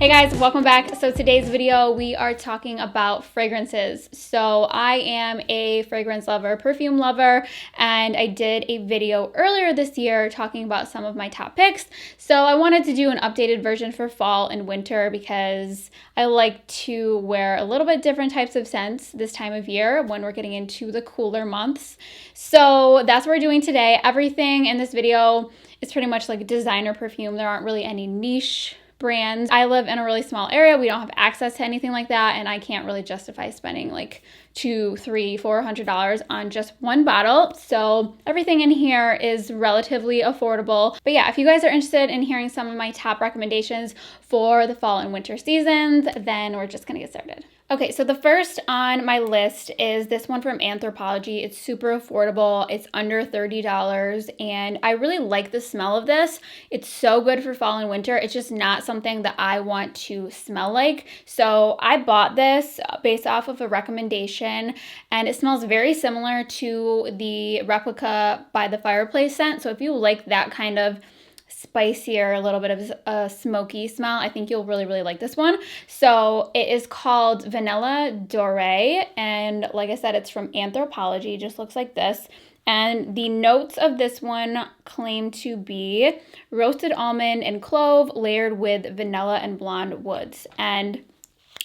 Hey guys, welcome back. So today's video, we are talking about fragrances. So I am a fragrance lover, perfume lover, and I did a video earlier this year talking about some of my top picks. So I wanted to do an updated version for fall and winter because I like to wear a little bit different types of scents this time of year when we're getting into the cooler months. So that's what we're doing today. Everything in this video is pretty much like designer perfume. There aren't really any niche brands. I live in a really small area. We don't have access to anything like that, and I can't really justify spending like $200, $300, $400 on just one bottle. So everything in here is relatively affordable. But yeah, if you guys are interested in hearing some of my top recommendations for the fall and winter seasons, then we're just gonna get started. Okay, so the first on my list is this one from Anthropologie. It's super affordable. It's under $30, and I really like the smell of this. It's so good for fall and winter. It's just not something that I want to smell like. So I bought this based off of a recommendation, and it smells very similar to the Replica by the Fireplace scent. So if you like that kind of spicier, a little bit of a smoky smell, I think you'll really like this one. So it is called Vanilla Doré, and like I said, it's from Anthropologie. Just looks like this. And the notes of this one claim to be roasted almond and clove layered with vanilla and blonde woods. And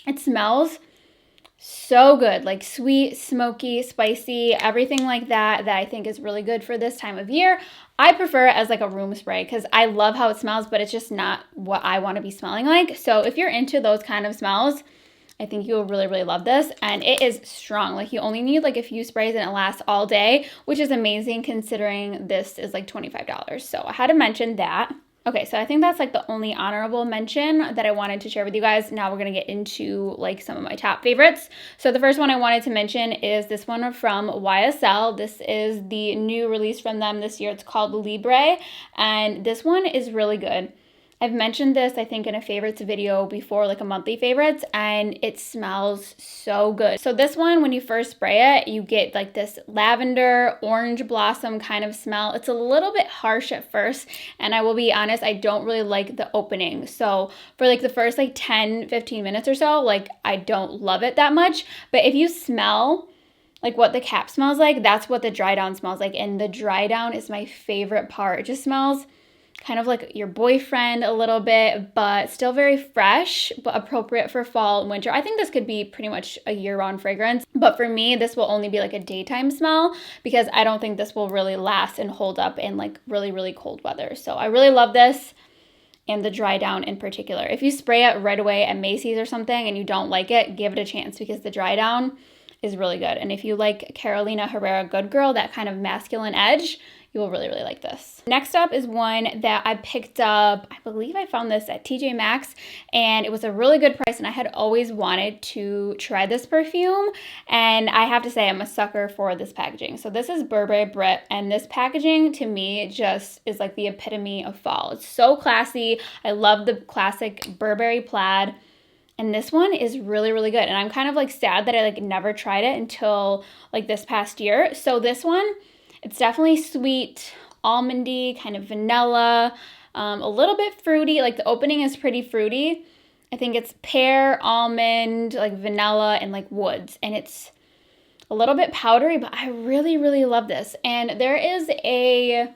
it smells so good, like sweet, smoky, spicy, everything like that I think is really good for this time of year. I prefer it as like a room spray because I love how it smells, but it's just not what I want to be smelling like. So if you're into those kind of smells, I think you'll really love this. And it is strong. Like you only need like a few sprays and it lasts all day, which is amazing considering this is like $25. So I had to mention that. Okay, so I think that's like the only honorable mention that I wanted to share with you guys. Now we're gonna get into like some of my top favorites. So the first one I wanted to mention is this one from YSL. This is the new release from them this year. It's called Libre, and this one is really good. I've mentioned this, I think, in a favorites video before, like a monthly favorites, and it smells so good. So this one, when you first spray it, you get like this lavender, orange blossom kind of smell. It's a little bit harsh at first, and I will be honest, I don't really like the opening. So for like the first like 10, 15 minutes or so, like I don't love it that much. But if you smell like what the cap smells like, that's what the dry down smells like. And the dry down is my favorite part. It just smells kind of like your boyfriend a little bit, but still very fresh, but appropriate for fall and winter. I think this could be pretty much a year-round fragrance, but for me, this will only be like a daytime smell because I don't think this will really last and hold up in like really cold weather. So I really love this, and the dry down in particular. If you spray it right away at Macy's or something and you don't like it, give it a chance because the dry down is really good. And if you like Karolina Herrera Good Girl, that kind of masculine edge, you will really like this. Next up is one that I picked up, I believe I found this at TJ Maxx, and it was a really good price, and I had always wanted to try this perfume, and I have to say I'm a sucker for this packaging. So this is Burberry Brit, and this packaging to me just is like the epitome of fall. It's so classy. I love the classic Burberry plaid. And this one is really good. And I'm kind of like sad that I like never tried it until like this past year. So this one, it's definitely sweet, almondy, kind of vanilla, a little bit fruity. Like the opening is pretty fruity. I think it's pear, almond, like vanilla, and like woods. And it's a little bit powdery, but I really love this. And there is a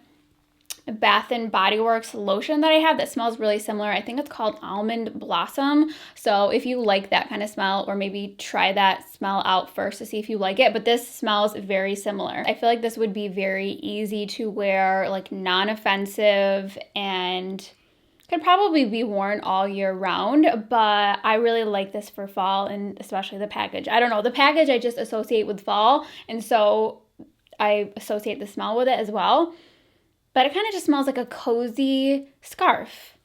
Bath and Body Works lotion that I have that smells really similar. I think it's called Almond Blossom. So if you like that kind of smell, or maybe try that smell out first to see if you like it, but this smells very similar. I feel like this would be very easy to wear, like non-offensive, and could probably be worn all year round, but I really like this for fall, and especially the package. I don't know, the package I just associate with fall, and so I associate the smell with it as well. But it kind of just smells like a cozy scarf.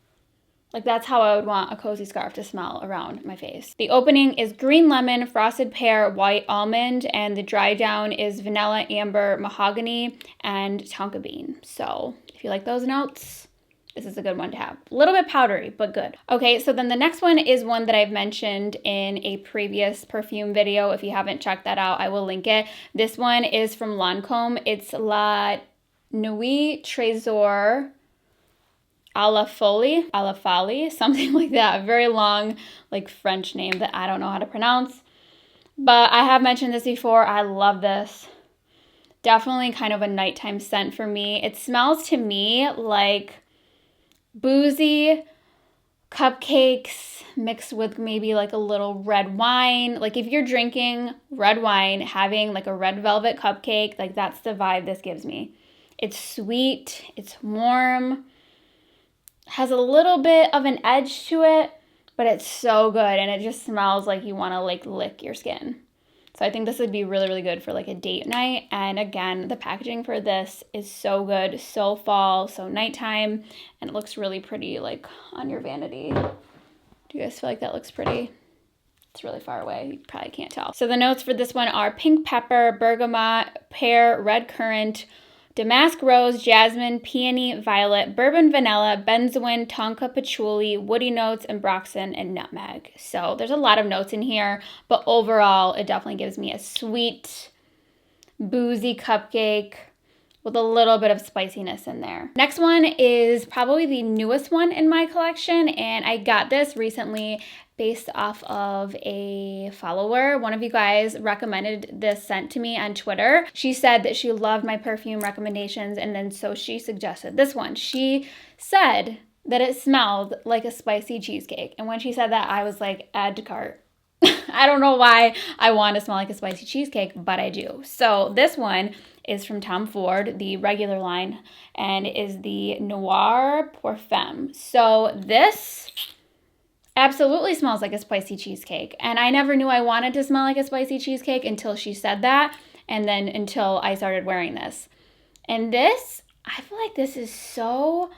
Like that's how I would want a cozy scarf to smell around my face. The opening is green lemon, frosted pear, white almond, and the dry down is vanilla, amber, mahogany, and tonka bean. So if you like those notes, this is a good one to have. A little bit powdery, but good. Okay, so then the next one is one that I've mentioned in a previous perfume video. If you haven't checked that out, I will link it. This one is from Lancome. It's La Nuit Trésor Alafali, something like that. A very long, like, French name that I don't know how to pronounce. But I have mentioned this before. I love this. Definitely kind of a nighttime scent for me. It smells to me like boozy cupcakes mixed with maybe like a little red wine. Like if you're drinking red wine, having like a red velvet cupcake, like that's the vibe this gives me. It's sweet, it's warm, has a little bit of an edge to it, but it's so good and it just smells like you want to like lick your skin. So I think this would be really, really good for like a date night. And again, the packaging for this is so good, so fall, so nighttime, and it looks really pretty like on your vanity. Do you guys feel like that looks pretty? It's really far away, you probably can't tell. So the notes for this one are pink pepper, bergamot, pear, red currant, damask rose, jasmine, peony, violet, bourbon vanilla, benzoin, tonka patchouli, woody notes, ambroxan, and nutmeg. So there's a lot of notes in here, but overall, it definitely gives me a sweet, boozy cupcake with a little bit of spiciness in there. Next one is probably the newest one in my collection, and I got this recently based off of a follower. One of you guys recommended this scent to me on Twitter. She said that she loved my perfume recommendations, and then so she suggested this one. She said that it smelled like a spicy cheesecake, and when she said that, I was like, add to cart. I don't know why I want to smell like a spicy cheesecake, but I do. So this one is from Tom Ford, the regular line, and it is the Noir PERFUMES. So this absolutely smells like a spicy cheesecake. And I never knew I wanted to smell like a spicy cheesecake until she said that, and then until I started wearing this. And this, I feel like this is so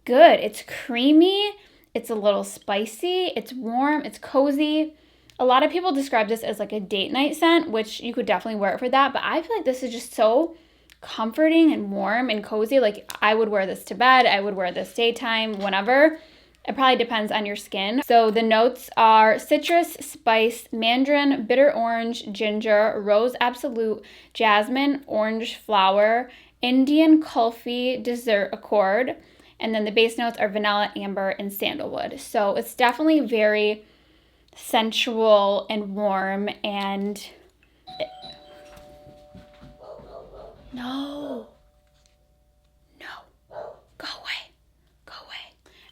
good. It's creamy, it's a little spicy, it's warm, it's cozy. A lot of people describe this as like a date night scent, which you could definitely wear it for that, but I feel like this is just so comforting and warm and cozy. Like I would wear this to bed, I would wear this daytime, whenever. It probably depends on your skin. So the notes are citrus, spice, mandarin, bitter orange, ginger, rose absolute, jasmine, orange flower, Indian kulfi, dessert accord, and then the base notes are vanilla, amber, and sandalwood. So it's definitely very sensual and warm and no, go away.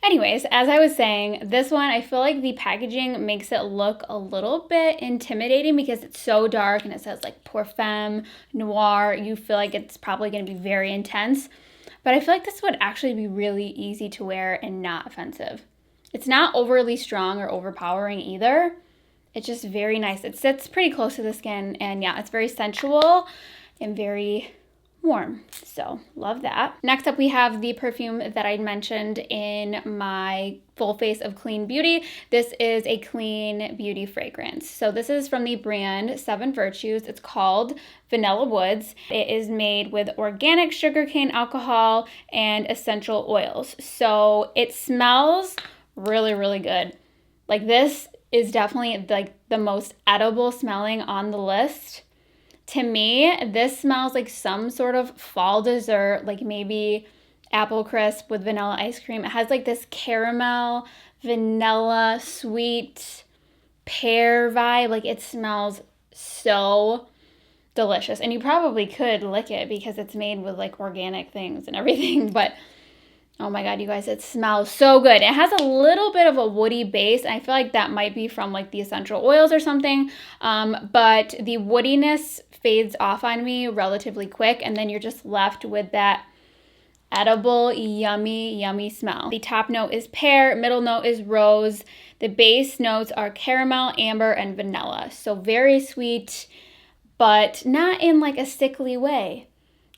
Anyways, as I was saying, this one, I feel like the packaging makes it look a little bit intimidating because it's so dark and it says like Parfum Noir. You feel like it's probably going to be very intense, but I feel like this would actually be really easy to wear and not offensive. It's not overly strong or overpowering either. It's just very nice. It sits pretty close to the skin, and yeah, it's very sensual and very warm. So love that. Next up, we have the perfume that I mentioned in my full face of clean beauty. This is a clean beauty fragrance. So this is from the brand 7 Virtues. It's called Vanilla Woods. It is made with organic sugarcane alcohol and essential oils. So it smells really, really good. Like this is definitely like the most edible smelling on the list. To me, this smells like some sort of fall dessert, like maybe apple crisp with vanilla ice cream. It has like this caramel, vanilla, sweet pear vibe. Like it smells so delicious. And you probably could lick it because it's made with like organic things and everything. But oh my God, you guys, it smells so good. It has a little bit of a woody base. And I feel like that might be from like the essential oils or something. But the woodiness fades off on me relatively quick, and then you're just left with that edible, yummy, yummy smell. The top note is pear, middle note is rose. The base notes are caramel, amber, and vanilla. So very sweet, but not in like a sickly way.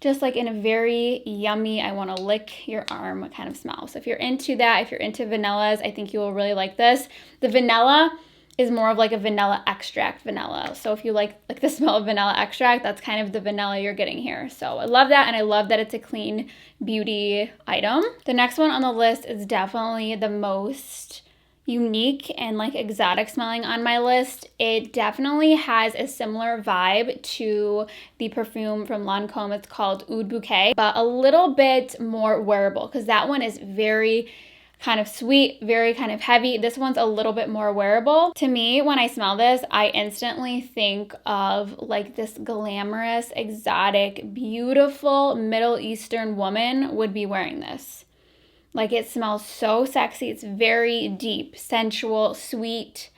Just like in a very yummy, I want to lick your arm kind of smell. So if you're into that, if you're into vanillas, I think you will really like this. The vanilla is more of like a vanilla extract vanilla. So if you like the smell of vanilla extract, that's kind of the vanilla you're getting here. So I love that, and I love that it's a clean beauty item. The next one on the list is definitely the most unique and like exotic smelling on my list. It definitely has a similar vibe to the perfume from Lancome. It's called Oud Bouquet, but a little bit more wearable because that one is very kind of sweet, very kind of heavy. This one's a little bit more wearable. To me, when I smell this, I instantly think of like this glamorous, exotic, beautiful Middle Eastern woman would be wearing this. Like, it smells so sexy. It's very deep, sensual, sweet,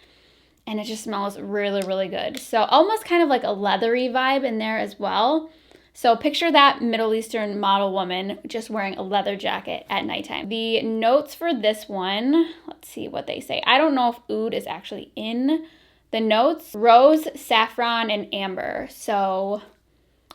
and it just smells really, really good. So almost kind of like a leathery vibe in there as well. So picture that Middle Eastern model woman just wearing a leather jacket at nighttime. The notes for this one, let's see what they say. I don't know if oud is actually in the notes. Rose, saffron, and amber. So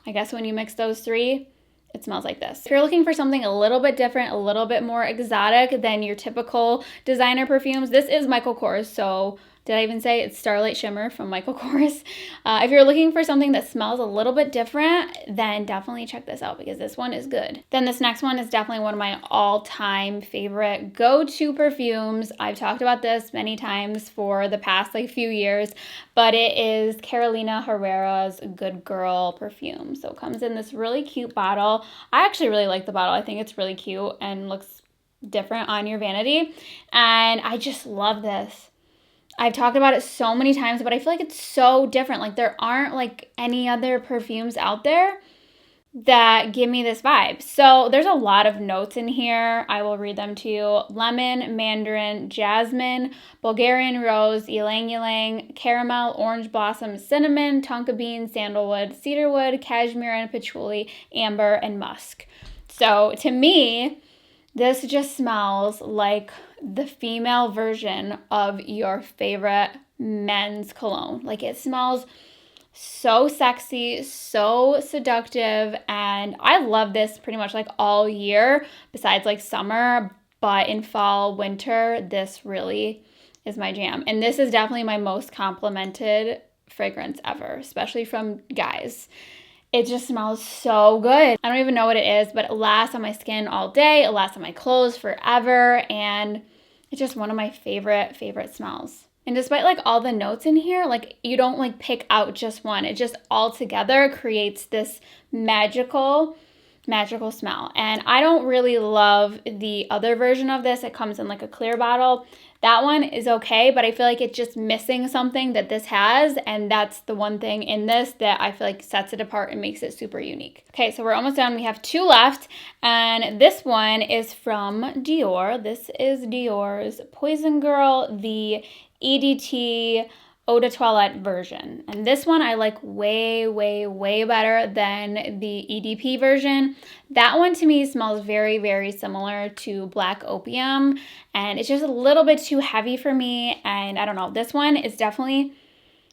I guess when you mix those three, it smells like this. If you're looking for something a little bit different, a little bit more exotic than your typical designer perfumes, this is Michael Kors. So did I even say it's Starlight Shimmer from Michael Kors? If you're looking for something that smells a little bit different, then definitely check this out because this one is good. Then this next one is definitely one of my all-time favorite go-to perfumes. I've talked about this many times for the past like few years, but it is Karolina Herrera's Good Girl perfume. So it comes in this really cute bottle. I actually really like the bottle. I think it's really cute and looks different on your vanity. And I just love this. I've talked about it so many times, but I feel like it's so different. Like, there aren't like any other perfumes out there that give me this vibe. So there's a lot of notes in here. I will read them to you. Lemon, mandarin, jasmine, Bulgarian rose, ylang ylang, caramel, orange blossom, cinnamon, tonka bean, sandalwood, cedarwood, cashmere and patchouli, amber, and musk. So to me, this just smells like the female version of your favorite men's cologne. Like, it smells so sexy, so seductive, and I love this pretty much like all year besides like summer, but in fall, winter, this really is my jam. And this is definitely my most complimented fragrance ever, especially from guys. It just smells so good. I don't even know what it is, but it lasts on my skin all day. It lasts on my clothes forever. And it's just one of my favorite smells. And despite like all the notes in here, like, you don't like pick out just one. It just all together creates this magical smell. And I don't really love the other version of this. It comes in like a clear bottle. That one is okay, but I feel like it's just missing something that this has, and that's the one thing in this that I feel like sets it apart and makes it super unique. Okay, so we're almost done. We have two left, and this one is from Dior. This is Dior's Poison Girl, the EDT Eau de Toilette version. And this one I like way better than the EDP version. That one to me smells very similar to Black Opium, and it's just a little bit too heavy for me. And I don't know, this one is definitely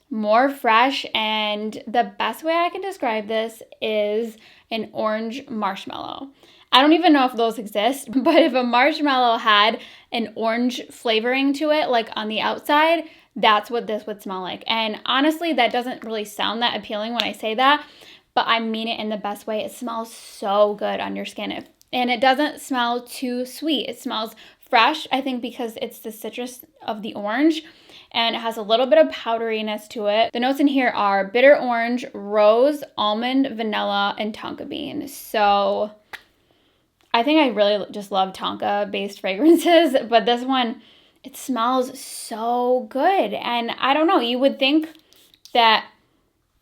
more fresh, and the best way I can describe this is an orange marshmallow. I don't even know if those exist, but if a marshmallow had an orange flavoring to it, like on the outside, that's what this would smell like. And honestly, that doesn't really sound that appealing when I say that, but I mean it in the best way. It smells so good on your skin. And it doesn't smell too sweet. It smells fresh, I think, because it's the citrus of the orange, and it has a little bit of powderiness to it. The notes in here are bitter orange, rose, almond, vanilla, and tonka bean. So I think I really just love tonka-based fragrances, but this one, it smells so good. And I don't know, you would think that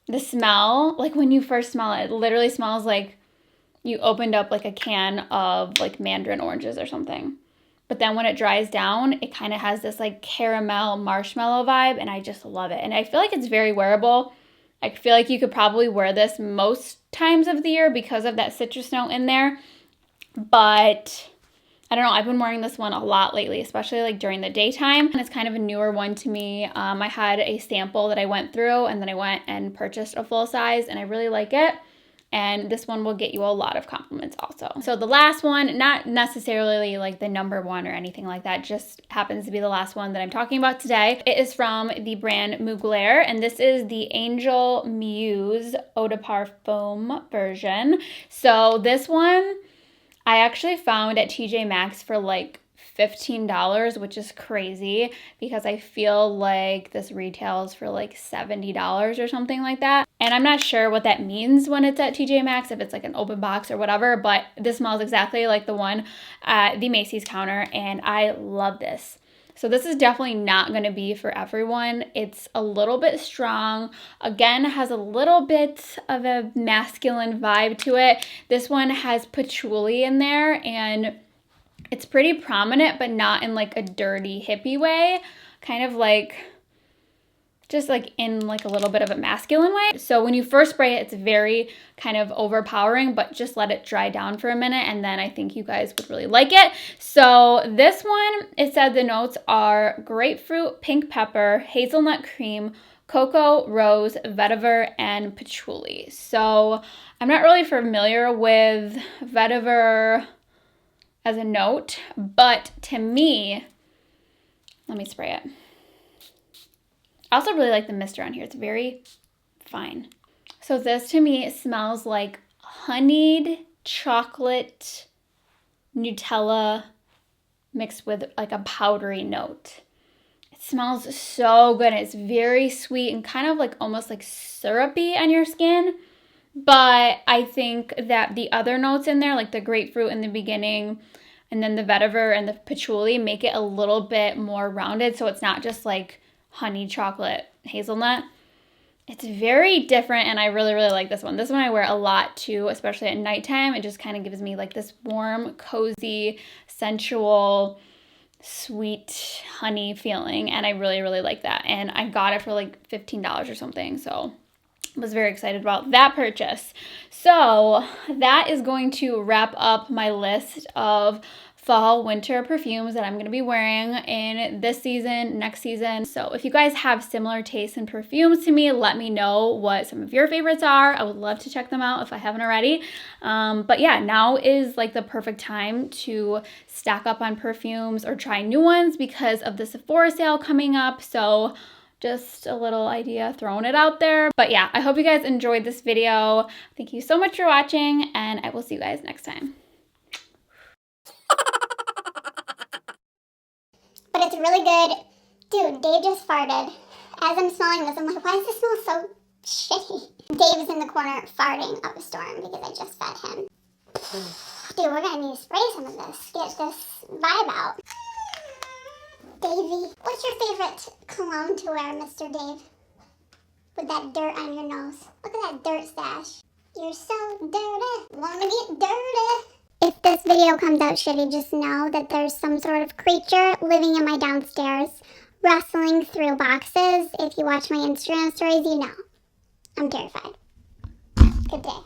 the smell, like when you first smell it, it literally smells like you opened up like a can of like mandarin oranges or something. But then when it dries down, it kind of has this like caramel marshmallow vibe, and I just love it. And I feel like it's very wearable. I feel like you could probably wear this most times of the year because of that citrus note in there. But I don't know, I've been wearing this one a lot lately, especially like during the daytime. And it's kind of a newer one to me. I had a sample that I went through, and then I went and purchased a full size, and I really like it. And this one will get you a lot of compliments also. So the last one, not necessarily like the number one or anything like that, just happens to be the last one that I'm talking about today. It is from the brand Mugler, and this is the Angel Muse Eau de Parfum version. So this one I actually found at TJ Maxx for like $15, which is crazy because I feel like this retails for like $70 or something like that. And I'm not sure what that means when it's at TJ Maxx, if it's like an open box or whatever, but this smells exactly like the one at the Macy's counter, and I love this. So this is definitely not going to be for everyone. It's a little bit strong. Again, has a little bit of a masculine vibe to it. This one has patchouli in there, and it's pretty prominent, but not in like a dirty hippie way. Kind of like, just like in like a little bit of a masculine way. So when you first spray it, it's very kind of overpowering, but just let it dry down for a minute, and then I think you guys would really like it. So this one, it said the notes are grapefruit, pink pepper, hazelnut cream, cocoa, rose, vetiver, and patchouli. So I'm not really familiar with vetiver as a note, but to me, let me spray it. I also really like the mister on here. It's very fine. So this to me smells like honeyed chocolate Nutella mixed with like a powdery note. It smells so good. It's very sweet and kind of like almost like syrupy on your skin. But I think that the other notes in there, like the grapefruit in the beginning and then the vetiver and the patchouli, make it a little bit more rounded. So it's not just like honey chocolate hazelnut. It's very different, and I really, really like this one. This one I wear a lot too, especially at nighttime. It just kind of gives me like this warm, cozy, sensual, sweet honey feeling, and I really, really like that. And I got it for like $15 or something, so I was very excited about that purchase. So that is going to wrap up my list of fall winter perfumes that I'm going to be wearing in this season, next season. So if you guys have similar tastes in perfumes to me, let me know what some of your favorites are. I would love to check them out if I haven't already. But yeah, now is like the perfect time to stack up on perfumes or try new ones because of the Sephora sale coming up. So just a little idea, throwing it out there. But yeah, I hope you guys enjoyed this video. Thank you so much for watching, and I will see you guys next time. But it's really good. Dude, Dave just farted. As I'm smelling this, I'm like, why does this smell so shitty? Dave's in the corner farting up a storm because I just fed him. Dude, we're gonna need to spray some of this. Get this vibe out. Davey, what's your favorite cologne to wear, Mr. Dave? With that dirt on your nose. Look at that dirt stash. You're so dirty. Wanna get dirty. If this video comes out shitty, just know that there's some sort of creature living in my downstairs, rustling through boxes. If you watch my Instagram stories, you know. I'm terrified. Good day.